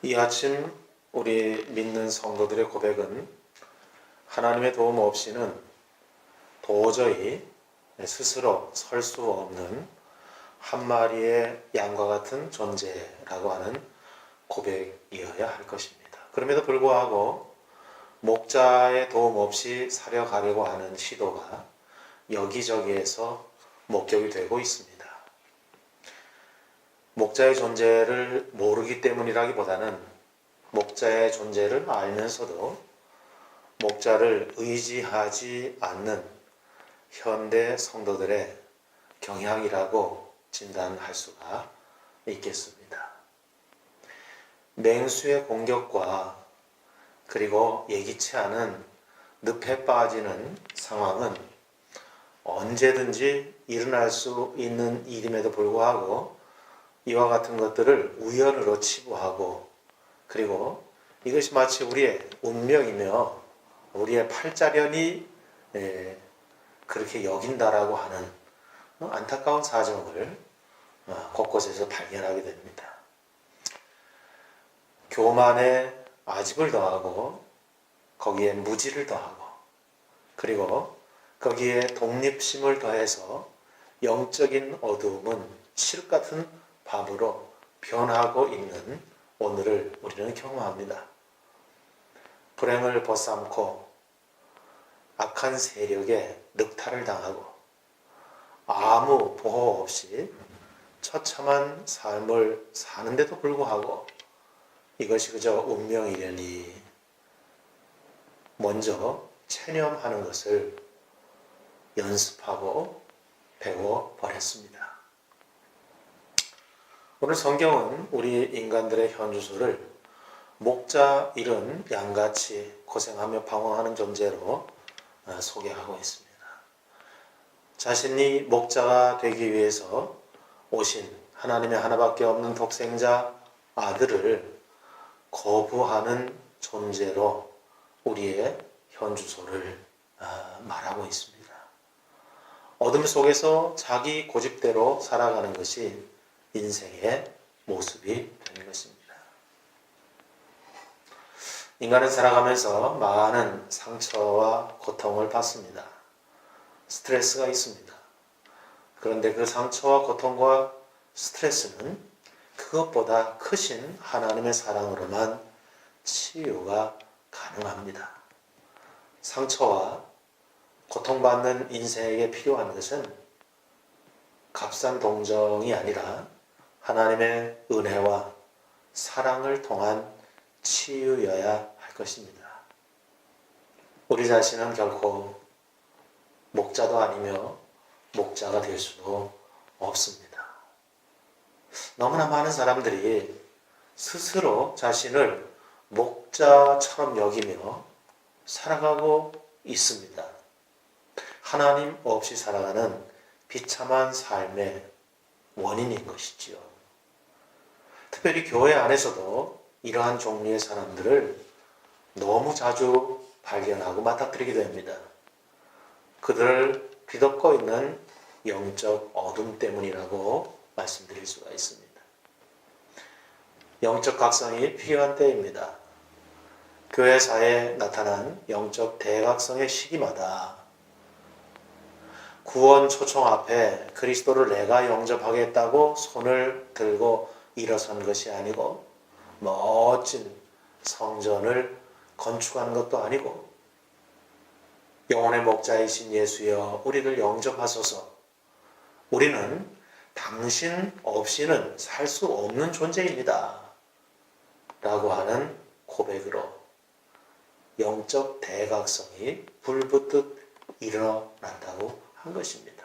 이 아침 우리 믿는 성도들의 고백은 하나님의 도움 없이는 도저히 스스로 설 수 없는 한 마리의 양과 같은 존재라고 하는 고백이어야 할 것입니다. 그럼에도 불구하고 목자의 도움 없이 살아가려고 하는 시도가 여기저기에서 목격이 되고 있습니다. 목자의 존재를 모르기 때문이라기보다는 목자의 존재를 알면서도 목자를 의지하지 않는 현대 성도들의 경향이라고 진단할 수가 있겠습니다. 맹수의 공격과 그리고 예기치 않은 늪에 빠지는 상황은 언제든지 일어날 수 있는 일임에도 불구하고 이와 같은 것들을 우연으로 치부하고 그리고 이것이 마치 우리의 운명이며 우리의 팔자련이 그렇게 여긴다라고 하는 안타까운 사정을 곳곳에서 발견하게 됩니다. 교만에 아집을 더하고 거기에 무지를 더하고 그리고 거기에 독립심을 더해서 영적인 어두움은 칠흑 같은 밤으로 변하고 있는 오늘을 우리는 경험합니다. 불행을 벗삼고 악한 세력에 늑탈을 당하고 아무 보호 없이 처참한 삶을 사는데도 불구하고 이것이 그저 운명이려니 먼저 체념하는 것을 연습하고 배워버렸습니다. 오늘 성경은 우리 인간들의 현주소를 목자 잃은 양같이 고생하며 방황하는 존재로 소개하고 있습니다. 자신이 목자가 되기 위해서 오신 하나님의 하나밖에 없는 독생자 아들을 거부하는 존재로 우리의 현주소를 말하고 있습니다. 어둠 속에서 자기 고집대로 살아가는 것이 인생의 모습이 되는 것입니다. 인간은 살아가면서 많은 상처와 고통을 받습니다. 스트레스가 있습니다. 그런데 그 상처와 고통과 스트레스는 그것보다 크신 하나님의 사랑으로만 치유가 가능합니다. 상처와 고통받는 인생에게 필요한 것은 값싼 동정이 아니라 하나님의 은혜와 사랑을 통한 치유여야 할 것입니다. 우리 자신은 결코 목자도 아니며 목자가 될 수도 없습니다. 너무나 많은 사람들이 스스로 자신을 목자처럼 여기며 살아가고 있습니다. 하나님 없이 살아가는 비참한 삶의 원인인 것이지요. 특별히 교회 안에서도 이러한 종류의 사람들을 너무 자주 발견하고 맞닥뜨리게 됩니다. 그들을 뒤덮고 있는 영적 어둠 때문이라고 말씀드릴 수가 있습니다. 영적 각성이 필요한 때입니다. 교회사에 나타난 영적 대각성의 시기마다 구원 초청 앞에 그리스도를 내가 영접하겠다고 손을 들고 일어선 것이 아니고 멋진 성전을 건축하는 것도 아니고 영혼의 목자이신 예수여 우리를 영접하소서 우리는 당신 없이는 살 수 없는 존재입니다 라고 하는 고백으로 영적 대각성이 불붙듯 일어난다고 한 것입니다.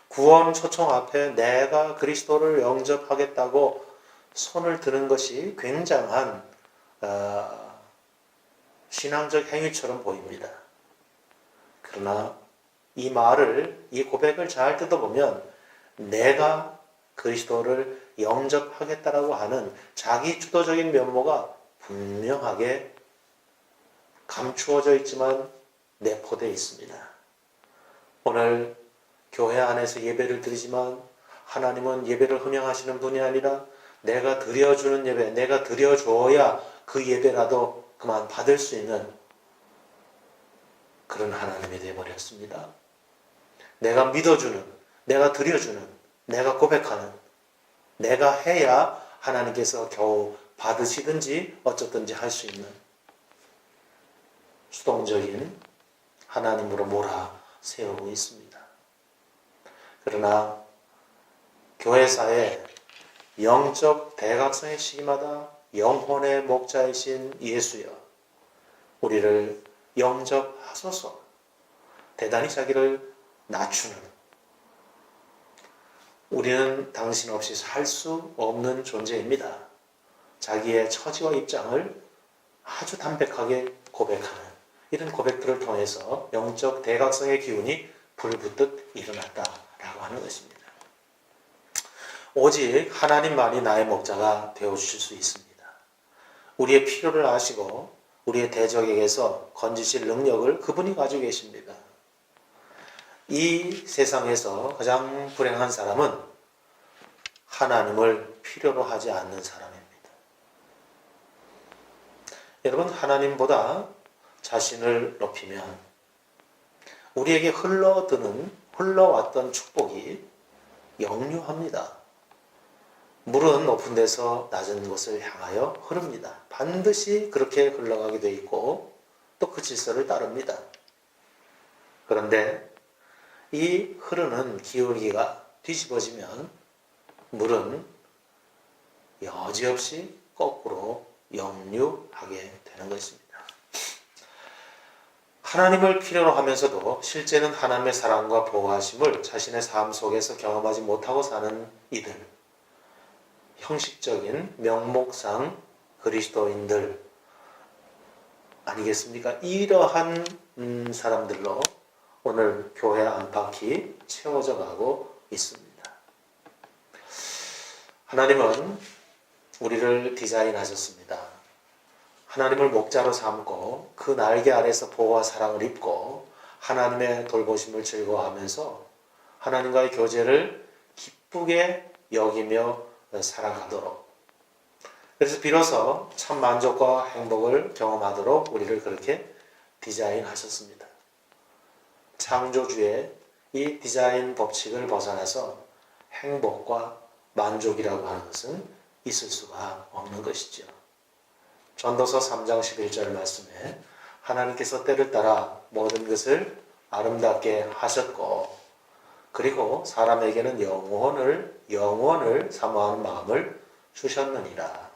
구원 초청 앞에 내가 그리스도를 영접하겠다고 손을 드는 것이 굉장한 신앙적 행위처럼 보입니다. 그러나 이 고백을 잘 뜯어보면 내가 그리스도를 영접하겠다라고 하는 자기 주도적인 면모가 분명하게 감추어져 있지만 내포되어 있습니다. 오늘 교회 안에서 예배를 드리지만 하나님은 예배를 흥행하시는 분이 아니라 내가 드려주는 예배, 내가 드려줘야 그 예배라도 그만 받을 수 있는 그런 하나님이 되어버렸습니다. 내가 믿어주는, 내가 드려주는, 내가 고백하는, 내가 해야 하나님께서 겨우 받으시든지 어쩌든지 할 수 있는 수동적인 하나님으로 몰아세우고 있습니다. 그러나 교회사에 영적 대각성의 시기마다 영혼의 목자이신 예수여, 우리를 영접하소서. 대단히 자기를 낮추는, 우리는 당신 없이 살 수 없는 존재입니다. 자기의 처지와 입장을 아주 담백하게 고백하는 이런 고백들을 통해서 영적 대각성의 기운이 불붙듯 일어났다라고 하는 것입니다. 오직 하나님만이 나의 목자가 되어주실 수 있습니다. 우리의 필요를 아시고 우리의 대적에게서 건지실 능력을 그분이 가지고 계십니다. 이 세상에서 가장 불행한 사람은 하나님을 필요로 하지 않는 사람입니다. 여러분, 하나님보다 자신을 높이면 우리에게 흘러왔던 축복이 역류합니다. 물은 높은 데서 낮은 곳을 향하여 흐릅니다. 반드시 그렇게 흘러가게 되어 있고 또 그 질서를 따릅니다. 그런데 이 흐르는 기울기가 뒤집어지면 물은 여지없이 거꾸로 역류하게 되는 것입니다. 하나님을 필요로 하면서도 실제는 하나님의 사랑과 보호하심을 자신의 삶 속에서 경험하지 못하고 사는 이들, 형식적인 명목상 그리스도인들 아니겠습니까? 이러한 사람들로 오늘 교회 안팎이 채워져 가고 있습니다. 하나님은 우리를 디자인하셨습니다. 하나님을 목자로 삼고 그 날개 아래서 보호와 사랑을 입고 하나님의 돌보심을 즐거워하면서 하나님과의 교제를 기쁘게 여기며 살아가도록, 그래서 비로소 참 만족과 행복을 경험하도록 우리를 그렇게 디자인하셨습니다. 창조주의 이 디자인 법칙을 벗어나서 행복과 만족이라고 하는 것은 있을 수가 없는 것이죠. 전도서 3장 11절 말씀에 하나님께서 때를 따라 모든 것을 아름답게 하셨고 그리고 사람에게는 영원을 사모하는 마음을 주셨느니라.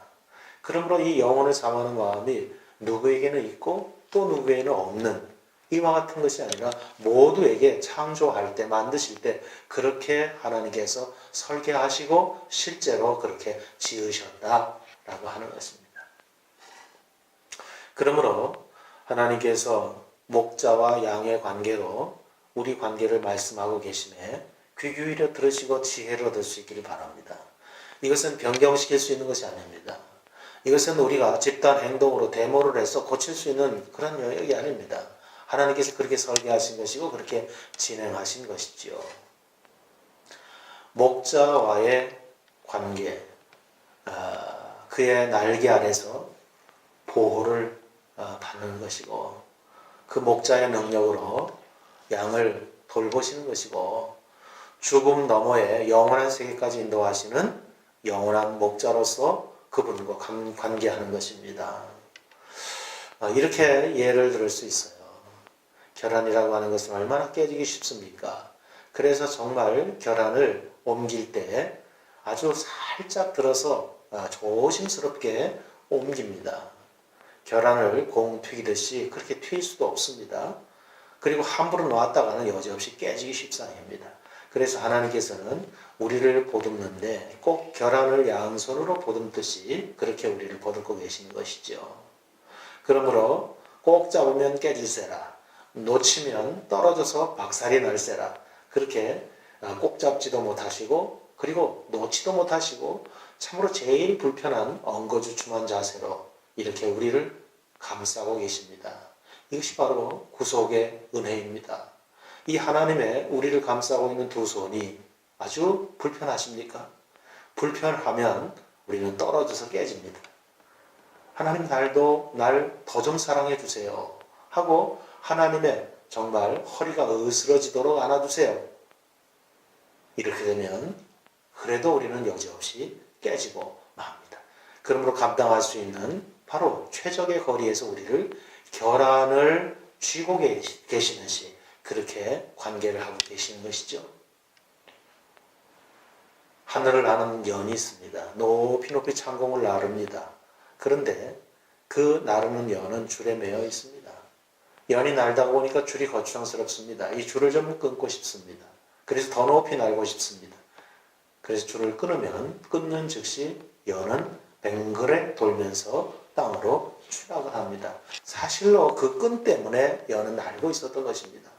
그러므로 이 영원을 사모하는 마음이 누구에게는 있고 또 누구에게는 없는 이와 같은 것이 아니라 모두에게 창조할 때, 만드실 때 그렇게 하나님께서 설계하시고 실제로 그렇게 지으셨다라고 하는 것입니다. 그러므로 하나님께서 목자와 양의 관계로 우리 관계를 말씀하고 계시네 귀 기울여 들으시고 지혜를 얻을 수 있기를 바랍니다. 이것은 변경시킬 수 있는 것이 아닙니다. 이것은 우리가 집단 행동으로 데모를 해서 고칠 수 있는 그런 영역이 아닙니다. 하나님께서 그렇게 설계하신 것이고 그렇게 진행하신 것이지요. 목자와의 관계, 그의 날개 아래서 보호를 받는 것이고 그 목자의 능력으로 양을 돌보시는 것이고 죽음 너머에 영원한 세계까지 인도하시는 영원한 목자로서 그분과 관계하는 것입니다. 이렇게 예를 들을 수 있어요. 결혼이라고 하는 것은 얼마나 깨지기 쉽습니까? 그래서 정말 결혼을 옮길 때 아주 살짝 들어서 조심스럽게 옮깁니다. 계란을 공 튀기듯이 그렇게 튀길 수도 없습니다. 그리고 함부로 놓았다가는 여지없이 깨지기 십상입니다. 그래서 하나님께서는 우리를 보듬는데 꼭 계란을 양손으로 보듬듯이 그렇게 우리를 보듬고 계시는 것이죠. 그러므로 꼭 잡으면 깨질세라, 놓치면 떨어져서 박살이 날세라, 그렇게 꼭 잡지도 못하시고 그리고 놓지도 못하시고 참으로 제일 불편한 엉거주춤한 자세로 이렇게 우리를 감싸고 계십니다. 이것이 바로 구속의 은혜입니다. 이 하나님의 우리를 감싸고 있는 두 손이 아주 불편하십니까? 불편하면 우리는 떨어져서 깨집니다. 하나님 날도 날 더 좀 사랑해 주세요 하고 하나님의 정말 허리가 으스러지도록 안아주세요. 이렇게 되면 그래도 우리는 여지없이 깨지고 맙니다. 그러므로 감당할 수 있는 바로 최적의 거리에서 우리를 결안을 쥐고 계시는 시 그렇게 관계를 하고 계시는 것이죠. 하늘을 나는 연이 있습니다. 높이 높이 창공을 나릅니다. 그런데 그 나르는 연은 줄에 매여 있습니다. 연이 날다 보니까 줄이 거추장스럽습니다. 이 줄을 좀 끊고 싶습니다. 그래서 더 높이 날고 싶습니다. 그래서 줄을 끊는 즉시 연은 뱅그레 돌면서 땅으로 추락을 합니다. 사실로 그 끈 때문에 연은 날고 있었던 것입니다.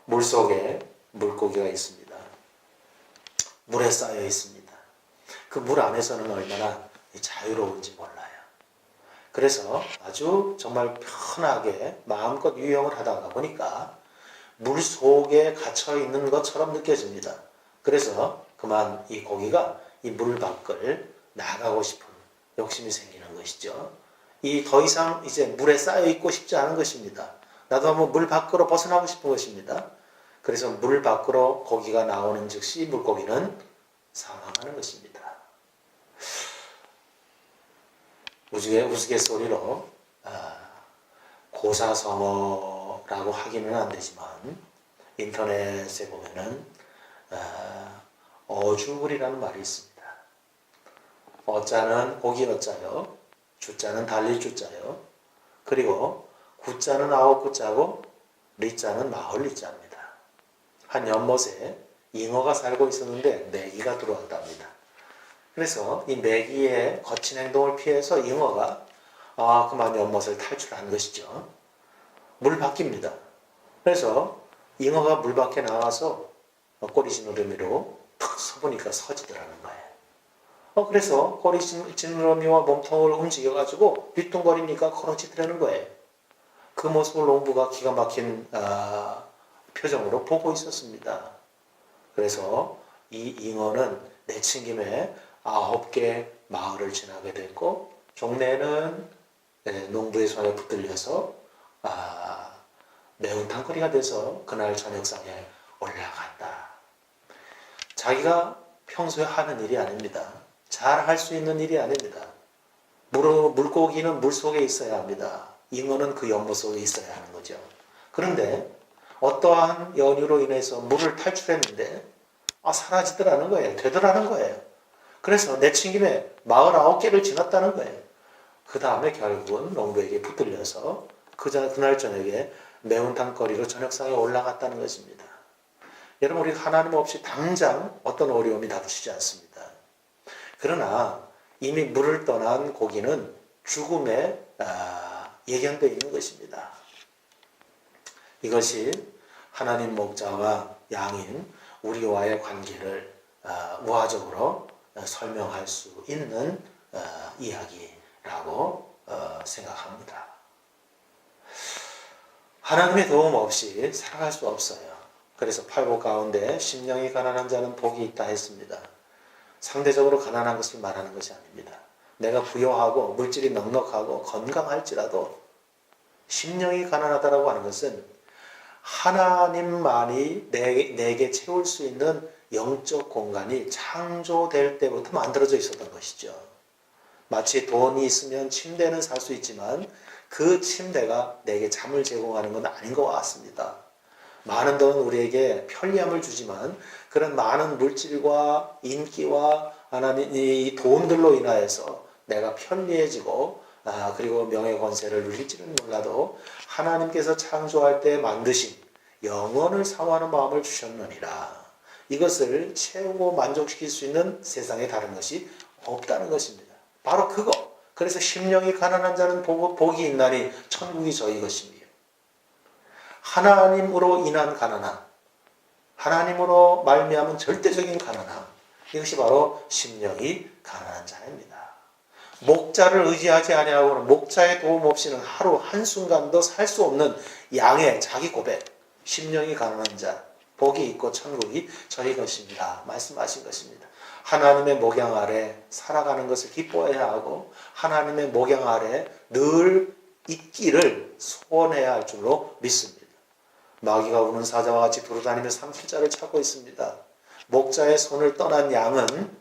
물속에 물고기가 있습니다. 물에 쌓여 있습니다. 그 물 안에서는 얼마나 자유로운지 몰라요. 그래서 아주 정말 편하게 마음껏 유영을 하다가 보니까 물 속에 갇혀 있는 것처럼 느껴집니다. 그래서 그만 이 고기가 이 물 밖을 나가고 싶은 욕심이 생기는 것이죠. 이 더 이상 이제 물에 쌓여 있고 싶지 않은 것입니다. 나도 한번 물 밖으로 벗어나고 싶은 것입니다. 그래서 물 밖으로 고기가 나오는 즉시 물고기는 사망하는 것입니다. 우스갯소리로 고사성어라고 하기는 안 되지만 인터넷에 보면은 어주굴이라는 말이 있습니다. 어자는 고기 어자요, 주자는 달릴 주자요, 그리고 구자는 아홉 구자고 리자는 마을 리자입니다. 한 연못에 잉어가 살고 있었는데 메기가 들어왔답니다. 그래서 이 메기의 거친 행동을 피해서 잉어가 그만 연못을 탈출한 것이죠. 물 밖입니다. 그래서 잉어가 물 밖에 나와서 꼬리 지느러미로 탁 서보니까 서지더라는 거예요. 그래서 꼬리 지느러미와 몸통을 움직여가지고 뒤뚱거리니까 걸어지더라는 거예요. 그 모습을 농부가 기가 막힌 표정으로 보고 있었습니다. 그래서 이 잉어는 내친김에 9개 마을을 지나게 됐고 종래는 농부의 손에 붙들려서 매운탕거리가 돼서 그날 저녁상에 올라갔다. 자기가 평소에 하는 일이 아닙니다. 잘 할 수 있는 일이 아닙니다. 물고기는 물속에 있어야 합니다. 잉어는 그 연못 속에 있어야 하는 거죠. 그런데 어떠한 연유로 인해서 물을 탈출했는데 사라지더라는 거예요. 되더라는 거예요. 그래서 내친김에 마을 9개를 지났다는 거예요. 그 다음에 결국은 농부에게 붙들려서 그날 저녁에 매운탕거리로 저녁상에 올라갔다는 것입니다. 여러분, 우리 하나님 없이 당장 어떤 어려움이 닥치지 않습니다. 그러나 이미 물을 떠난 고기는 죽음에 예견되어 있는 것입니다. 이것이 하나님 목자와 양인 우리와의 관계를 우화적으로 설명할 수 있는 이야기라고 생각합니다. 하나님의 도움 없이 살아갈 수 없어요. 그래서 팔복 가운데 심령이 가난한 자는 복이 있다 했습니다. 상대적으로 가난한 것을 말하는 것이 아닙니다. 내가 부유하고 물질이 넉넉하고 건강할지라도 심령이 가난하다라고 하는 것은 하나님만이 내게 채울 수 있는 영적 공간이 창조될 때부터 만들어져 있었던 것이죠. 마치 돈이 있으면 침대는 살 수 있지만 그 침대가 내게 잠을 제공하는 건 아닌 것 같습니다. 많은 돈은 우리에게 편리함을 주지만 그런 많은 물질과 인기와 이 돈들로 인하여서 내가 편리해지고 그리고 명예 권세를 누릴지는 몰라도 하나님께서 창조할 때 만드신 영원을 사모하는 마음을 주셨느니라. 이것을 채우고 만족시킬 수 있는 세상에 다른 것이 없다는 것입니다. 바로 그거. 그래서 심령이 가난한 자는 복이 있나니 천국이 저희 것이며 하나님으로 인한 가난함, 하나님으로 말미암은 절대적인 가난함, 이것이 바로 심령이 가난한 자입니다. 목자를 의지하지 아니하고는 목자의 도움 없이는 하루 한순간도 살 수 없는 양의 자기 고백, 심령이 가난한 자, 복이 있고 천국이 저희 것입니다. 말씀하신 것입니다. 하나님의 목양 아래 살아가는 것을 기뻐해야 하고 하나님의 목양 아래 늘 있기를 소원해야 할 줄로 믿습니다. 마귀가 우는 사자와 같이 두루다니며 삼킬자를 찾고 있습니다. 목자의 손을 떠난 양은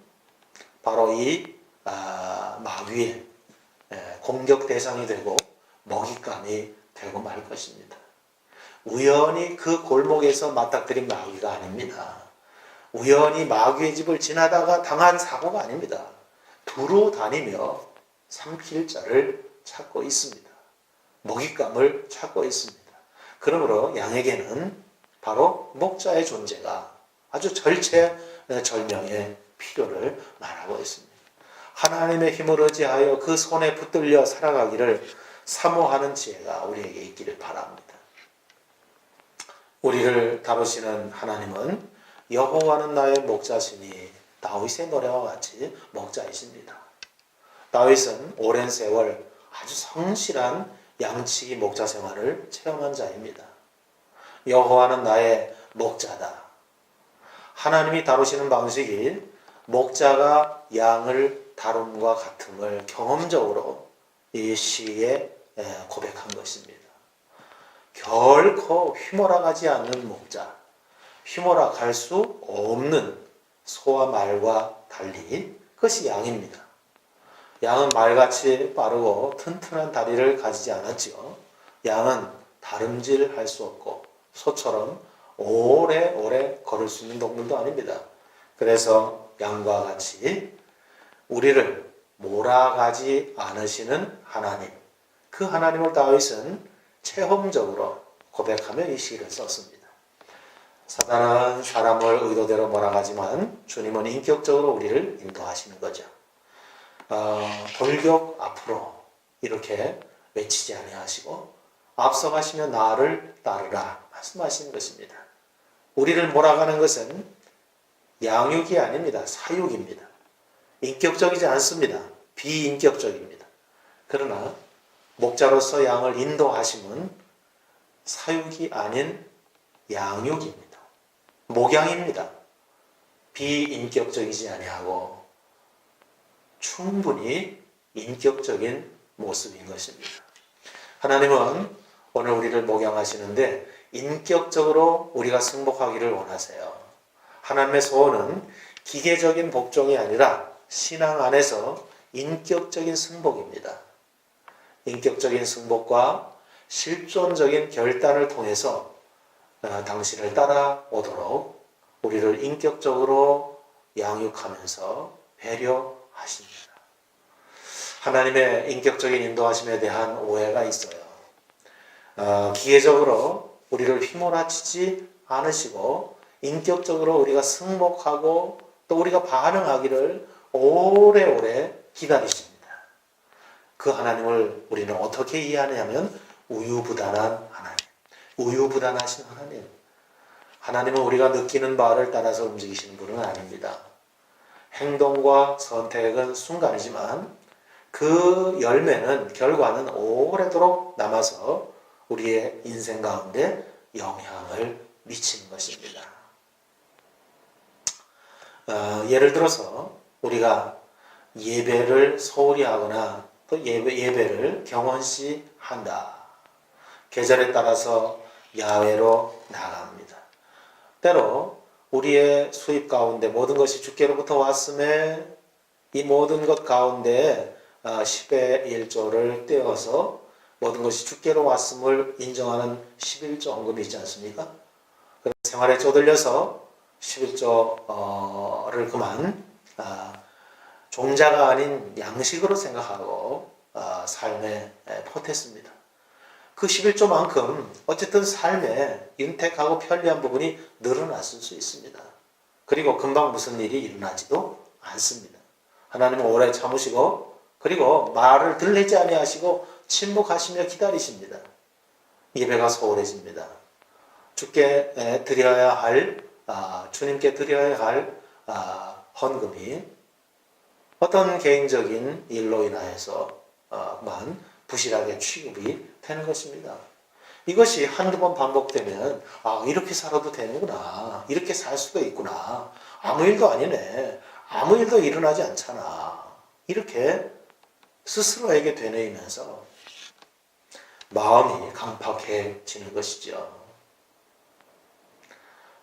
바로 이 마귀의 공격 대상이 되고 먹잇감이 되고 말 것입니다. 우연히 그 골목에서 맞닥뜨린 마귀가 아닙니다. 우연히 마귀의 집을 지나다가 당한 사고가 아닙니다. 두루 다니며 삼킬 자를 찾고 있습니다. 먹잇감을 찾고 있습니다. 그러므로 양에게는 바로 목자의 존재가 아주 절체절명의 필요를 말하고 있습니다. 하나님의 힘을 의지하여 그 손에 붙들려 살아가기를 사모하는 지혜가 우리에게 있기를 바랍니다. 우리를 다루시는 하나님은 여호와는 나의 목자시니 다윗의 노래와 같이 목자이십니다. 다윗은 오랜 세월 아주 성실한 양치기 목자 생활을 체험한 자입니다. 여호와는 나의 목자다. 하나님이 다루시는 방식이 목자가 양을 다룸과 같음을 경험적으로 이 시에 고백한 것입니다. 결코 휘몰아가지 않는 목자, 휘몰아갈 수 없는 소와 말과 달리 그것이 양입니다. 양은 말같이 빠르고 튼튼한 다리를 가지지 않았지요. 양은 다름질할 수 없고 소처럼 오래오래 걸을 수 있는 동물도 아닙니다. 그래서 양과 같이 우리를 몰아가지 않으시는 하나님, 그 하나님을 다윗은 체험적으로 고백하며 이 시를 썼습니다. 사단은 사람을 의도대로 몰아가지만 주님은 인격적으로 우리를 인도하시는 거죠. 돌격 앞으로 이렇게 외치지 아니하시고 앞서가시며 나를 따르라 말씀하시는 것입니다. 우리를 몰아가는 것은 양육이 아닙니다. 사육입니다. 인격적이지 않습니다. 비인격적입니다. 그러나 목자로서 양을 인도하심은 사육이 아닌 양육입니다. 목양입니다. 비인격적이지 아니하고 충분히 인격적인 모습인 것입니다. 하나님은 오늘 우리를 목양하시는데 인격적으로 우리가 승복하기를 원하세요. 하나님의 소원은 기계적인 복종이 아니라 신앙 안에서 인격적인 승복입니다. 인격적인 승복과 실존적인 결단을 통해서 당신을 따라오도록 우리를 인격적으로 양육하면서 배려하십니다. 하나님의 인격적인 인도하심에 대한 오해가 있어요. 기계적으로 우리를 휘몰아치지 않으시고 인격적으로 우리가 승복하고 또 우리가 반응하기를 오래오래 기다리십니다. 그 하나님을 우리는 어떻게 이해하냐면 우유부단한 하나님, 우유부단하신 하나님. 하나님은 우리가 느끼는 바를 따라서 움직이시는 분은 아닙니다. 행동과 선택은 순간이지만 그 열매는 결과는 오래도록 남아서 우리의 인생 가운데 영향을 미치는 것입니다. 예를 들어서 우리가 예배를 소홀히 하거나 또 예배를 경원시 한다. 계절에 따라서 야외로 나갑니다. 때로 우리의 수입 가운데 모든 것이 주께로부터 왔음에 이 모든 것 가운데 10의 1조를 떼어서 모든 것이 주께로 왔음을 인정하는 11조 언급이 있지 않습니까? 생활에 쪼들려서 11조를 그만 종자가 아닌 양식으로 생각하고 삶에 포했습니다. 그 11조만큼 어쨌든 삶에 윤택하고 편리한 부분이 늘어났을 수 있습니다. 그리고 금방 무슨 일이 일어나지도 않습니다. 하나님은 오래 참으시고 그리고 말을 들리지 아니하시고 침묵하시며 기다리십니다. 예배가 소홀해집니다. 주께 드려야 할 주님께 드려야 할 헌금이 어떤 개인적인 일로 인하여서만 부실하게 취급이 되는 것입니다. 이것이 한두 번 반복되면 이렇게 살아도 되는구나. 이렇게 살 수도 있구나. 아무 일도 아니네. 아무 일도 일어나지 않잖아. 이렇게 스스로에게 되뇌이면서 마음이 강팍해지는 것이죠.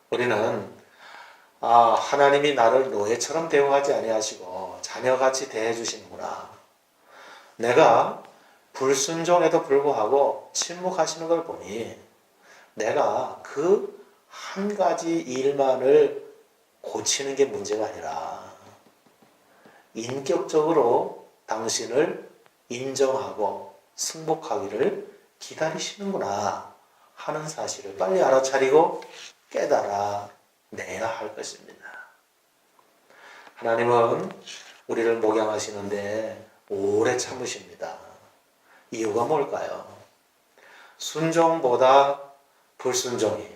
우리는 하나님이 나를 노예처럼 대우하지 아니하시고 자녀같이 대해주시는구나. 내가 불순종에도 불구하고 침묵하시는 걸 보니 내가 그 한 가지 일만을 고치는 게 문제가 아니라 인격적으로 당신을 인정하고 승복하기를 기다리시는구나 하는 사실을 빨리 알아차리고 깨달아내야 할 것입니다. 하나님은 우리를 목양하시는데 오래 참으십니다. 이유가 뭘까요? 순종보다 불순종이,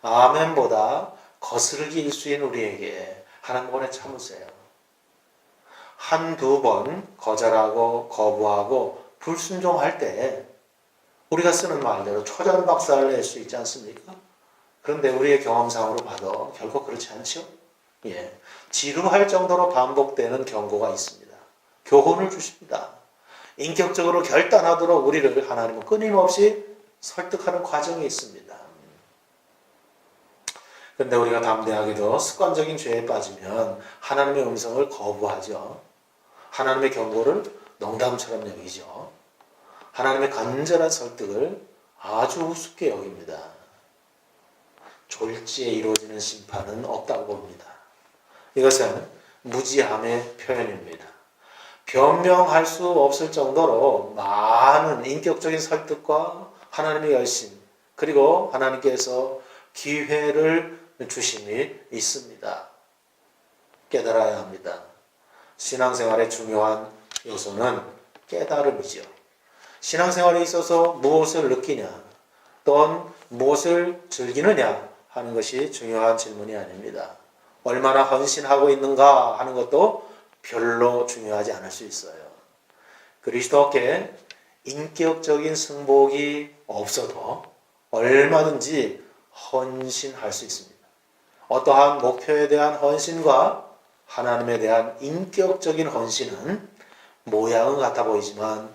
아멘보다 거스르기 일수인 우리에게 하나님 오래 참으세요. 한두 번 거절하고 거부하고 불순종할 때 우리가 쓰는 말대로 초전박살을 낼 수 있지 않습니까? 그런데 우리의 경험상으로 봐도 결코 그렇지 않죠? 지루할 정도로 반복되는 경고가 있습니다. 교훈을 주십니다. 인격적으로 결단하도록 우리를 하나님은 끊임없이 설득하는 과정이 있습니다. 그런데 우리가 담대하게도 습관적인 죄에 빠지면 하나님의 음성을 거부하죠. 하나님의 경고를 농담처럼 여기죠. 하나님의 간절한 설득을 아주 우습게 여깁니다. 졸지에 이루어지는 심판은 없다고 봅니다. 이것은 무지함의 표현입니다. 변명할 수 없을 정도로 많은 인격적인 설득과 하나님의 열심, 그리고 하나님께서 기회를 주심이 있습니다. 깨달아야 합니다. 신앙생활의 중요한 요소는 깨달음이죠. 신앙생활에 있어서 무엇을 느끼냐, 또는 무엇을 즐기느냐 하는 것이 중요한 질문이 아닙니다. 얼마나 헌신하고 있는가 하는 것도 별로 중요하지 않을 수 있어요. 그리스도께 인격적인 승복이 없어도 얼마든지 헌신할 수 있습니다. 어떠한 목표에 대한 헌신과 하나님에 대한 인격적인 헌신은 모양은 같아 보이지만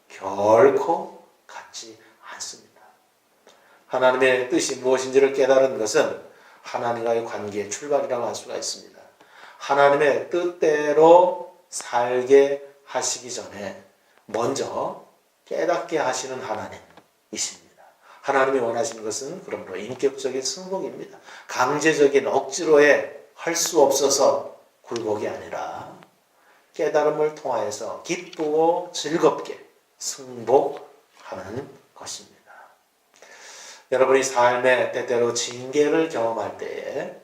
결코 같지 않습니다. 하나님의 뜻이 무엇인지를 깨달은 것은 하나님과의 관계의 출발이라고 할 수가 있습니다. 하나님의 뜻대로 살게 하시기 전에 먼저 깨닫게 하시는 하나님이십니다. 하나님이 원하시는 것은 그러므로 인격적인 승복입니다. 강제적인 억지로의 할 수 없어서 굴복이 아니라 깨달음을 통하여서 기쁘고 즐겁게 승복하는 것입니다. 여러분이 삶에 때때로 징계를 경험할 때에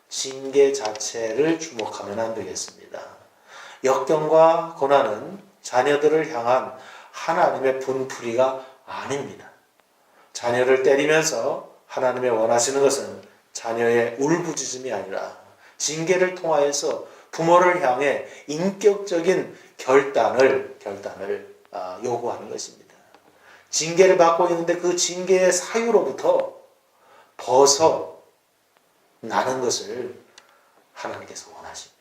징계 자체를 주목하면 안 되겠습니다. 역경과 고난은 자녀들을 향한 하나님의 분풀이가 아닙니다. 자녀를 때리면서 하나님의 원하시는 것은 자녀의 울부짖음이 아니라 징계를 통하여서 부모를 향해 인격적인 결단을 요구하는 것입니다. 징계를 받고 있는데 그 징계의 사유로부터 벗어나는 것을 하나님께서 원하십니다.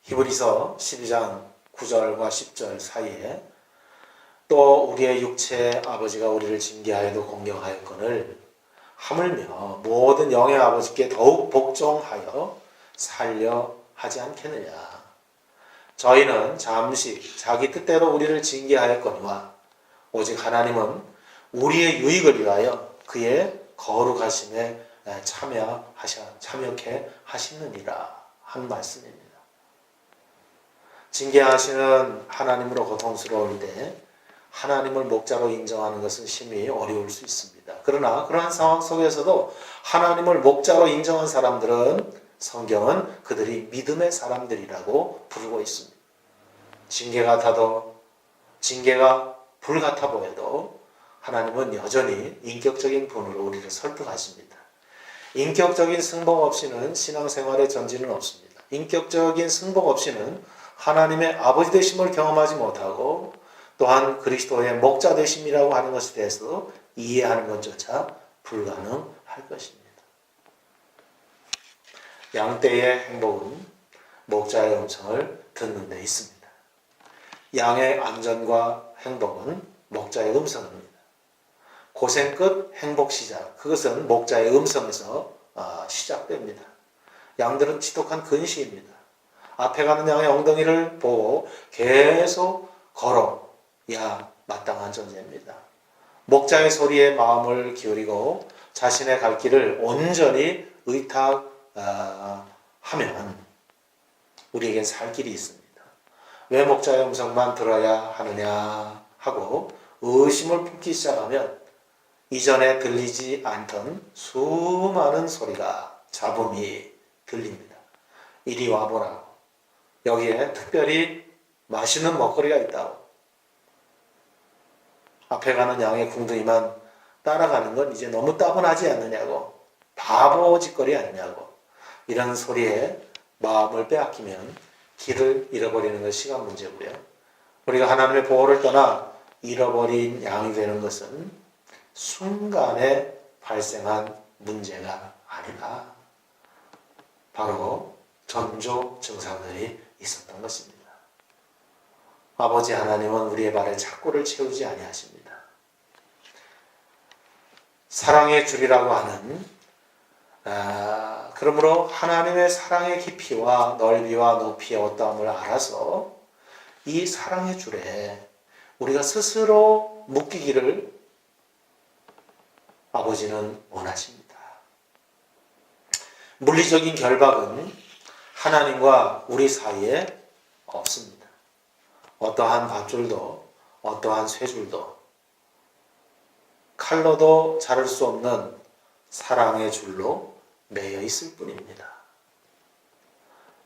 히브리서 12장 9절과 10절 사이에 또 우리의 육체의 아버지가 우리를 징계하여도 공경하였거늘 하물며 모든 영의 아버지께 더욱 복종하여 살려 하지 않겠느냐. 저희는 잠시 자기 뜻대로 우리를 징계하였거니와 오직 하나님은 우리의 유익을 위하여 그의 거룩하심에 참여케 하시느니라 한 말씀입니다. 징계하시는 하나님으로 고통스러울 때 하나님을 목자로 인정하는 것은 심히 어려울 수 있습니다. 그러나 그러한 상황 속에서도 하나님을 목자로 인정한 사람들은 성경은 그들이 믿음의 사람들이라고 부르고 있습니다. 징계가 불같아 보여도 하나님은 여전히 인격적인 분으로 우리를 설득하십니다. 인격적인 승복 없이는 신앙생활의 전진은 없습니다. 인격적인 승복 없이는 하나님의 아버지 되심을 경험하지 못하고 또한 그리스도의 목자 되심이라고 하는 것에 대해서 이해하는 것조차 불가능할 것입니다. 양떼의 행복은 목자의 음성을 듣는 데 있습니다. 양의 안전과 행복은 목자의 음성입니다. 고생 끝 행복 시작, 그것은 목자의 음성에서 시작됩니다. 양들은 지독한 근시입니다. 앞에 가는 양의 엉덩이를 보고 계속 걸어야 마땅한 존재입니다. 목자의 소리에 마음을 기울이고 자신의 갈 길을 온전히 의탁하면 우리에겐 살 길이 있습니다. 왜 목자의 음성만 들어야 하느냐 하고 의심을 품기 시작하면 이전에 들리지 않던 수많은 소리가 잡음이 들립니다. 이리 와보라고. 여기에 특별히 맛있는 먹거리가 있다고. 앞에 가는 양의 궁둥이만 따라가는 건 이제 너무 따분하지 않느냐고. 바보 짓거리 아니냐고. 이런 소리에 마음을 빼앗기면 길을 잃어버리는 것이 시간 문제고요. 우리가 하나님의 보호를 떠나 잃어버린 양이 되는 것은 순간에 발생한 문제가 아니라 바로 전조 증상들이 있었던 것입니다. 아버지 하나님은 우리의 발에 착고를 채우지 아니하십니다. 사랑의 줄이라고 하는 그러므로 하나님의 사랑의 깊이와 넓이와 높이의 어떠함을 알아서 이 사랑의 줄에 우리가 스스로 묶이기를 아버지는 원하십니다. 물리적인 결박은 하나님과 우리 사이에 없습니다. 어떠한 밧줄도 어떠한 쇠줄도 칼로도 자를 수 없는 사랑의 줄로 매여 있을 뿐입니다.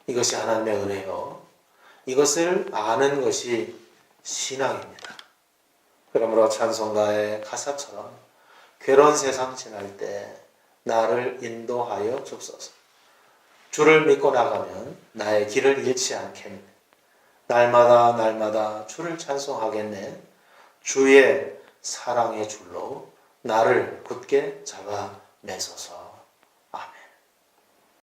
이것이 하나님의 은혜요. 이것을 아는 것이 신앙입니다. 그러므로 찬송가의 가사처럼 괴로운 세상 지날 때 나를 인도하여 줍소서. 주를 믿고 나가면 나의 길을 잃지 않겠네. 날마다 날마다 주를 찬송하겠네. 주의 사랑의 줄로 나를 굳게 잡아 매소서.